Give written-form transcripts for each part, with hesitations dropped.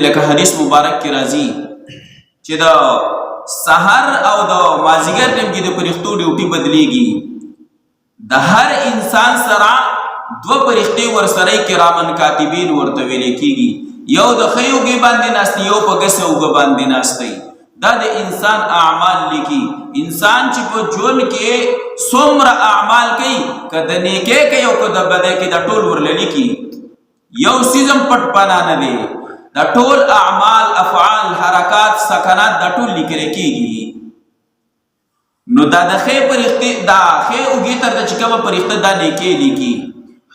لکه حدیث مبارک کې راځي چې د سحر او د مازیګر ټیم کې د فرښتو ډیوټي بدلیږي. د هر انسان سره دو فرښتې ورسره کرامن کاتبین ورته ویل کېږي. یو د ښې اوږې باندې ناست یو په ګسه اوږه باندې ناستی. دا د انسان اعمال لیکي. انسان چې په ژوند کې څومره اعمال کوي، که د نیکۍ کوي او که د بدۍ کوي، دا ټول ورله لیکي. یو څیز هم پټ پناه نه دی. دا ټول اعمال، افعال، حرکات، سکنات دا ټول لیکل کېږي. نو دا د ښې فرښتې دا ښې اوږې طرف ته چې کومه فرښته دا نیکۍ لیکي،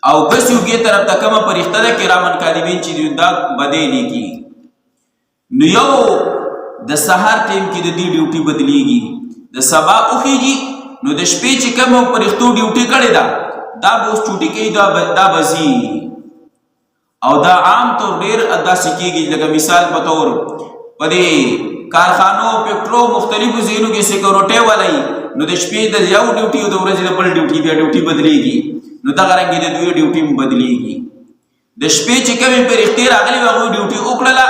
او ګسې اوږې طرف ته کومه فرښته ده کرامن کاتبین چې دي دا بدۍ لیکي. نو یو د سحر ټیم کې د دې ډیوټي بدلیږي. د سبا وخیږي نو د شپې چې کومه فرښتو ډیوټي کړې ده دا به اوس چوټي کوي، دا بځي. او دا عام طور ډیر داسې کېږي، لکه مثال په طور په دې کارخانو، فیکټرو، مختلفو ځایونو کې سیکورټۍ والی، نو د شپې د یو ډیوټي او د ورځې د بل ډیوټي بیا ډیوټي بدلیږي. نو دغه رنګې د دوی ډیوټي هم بدلیږي. د شپې چې کومې فرښتې راغلې وي هغوی ډیوټي وکړله،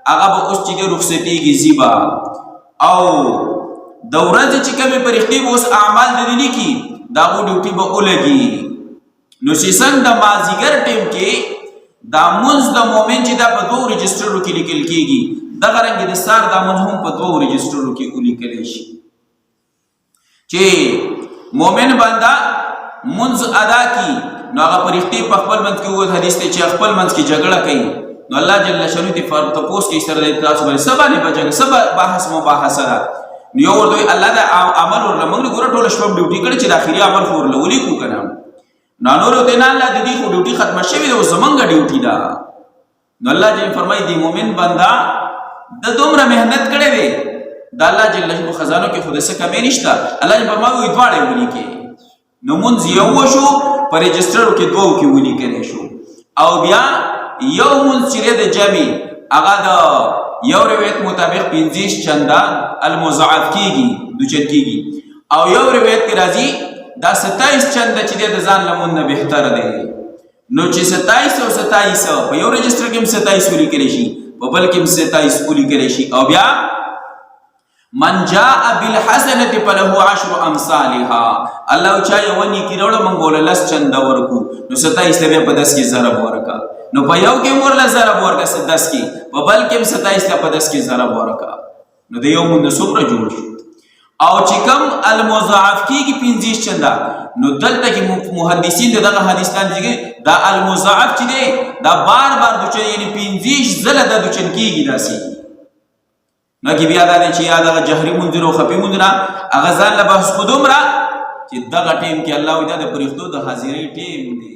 هغه به اوس چې دی رخصتېږي ځي به. او د ورځې چې کومې فرښتې به اوس اعمال د دې لیکي، د هغو ډیوټي به ولګي. نو چې څنګه د مازدیګر ټیم کې دا منځ د مؤمن چې دا په دوو رجسټرو کې لیکل کېږي، دغه رنګې د سار دا منځ هم په دوو رجسټرو کې ولیکلی شي. چې مؤمن بنده منځ ادا کړي نو هغه فرښتې په خپل منځ کې ووت حدیث دی چې خپل منځ کې جګړه کوي، نو الله جل شانو دې تپوس کوي سره د تاسو باندې څه باندې به جنګ، څه بحث مباحثه ده. نو یو ورته وایي الله دا عمل ورله موږ ګوره ټوله شپه ډیوټي کړې چې د اخري عمل خو ورله ولیکو که نه. نو نور ورته نه الله د دې خو ډیوټي ختمه شوې ده، اوس زمونږ ډیوټي ده. نو الله جل فرمایي د مؤمن بنده د دومره محنت کړی دی، د الله جل په خزانو کې خو د څه کمی نشته. الله جل فرمایي وایي دواړه یې ولیکې. نو مونځ یو وشو، په رجسټرو کې دوو کې ولیکلی شو. او بیا یو مونځ چې دی د جمع هغه د یو روایت مطابق 25 چنده المضاعف کېږي، دوچن کېږي. او یو روایت کې راځي دا 27 چنده چې دی د ځان لمون نه بهتر دی. نو چې 27 او 27 په یو رجسټر کې هم 27 ولیکلی شي، په بل کې هم 27 ولیکلی شي. او بیا من جاء بالحسنة فله 10 امثالها، الله چا یو نیکي راوړه موږ ورله 10 چنده ورکو. نو 27 ته بیا په 10 کې ضرب ورکړه. نو په یو کې ورله ضرب ورکړه 10 کې، په بل کې هم 27 ته په 10 کې ضرب ورکړه. نو د یو مونږ څومره جوړ شو. او چې کم المضاعف کېږي 25 چنده، نو دلته کې محدثین دغه حدیث لاندې دا المضاعف چې دی دا بار بار دوچن، یعنی 25 ځله دا دوچن کېږي داسې. نو کې بیا دا دی چې یا دغه جهري منځونه او خفي منځونه هغه ځان له بحث خو دومره چې دغه ټیم کې الله وایي دا د فرښتو د حاضرۍ ټیم دی.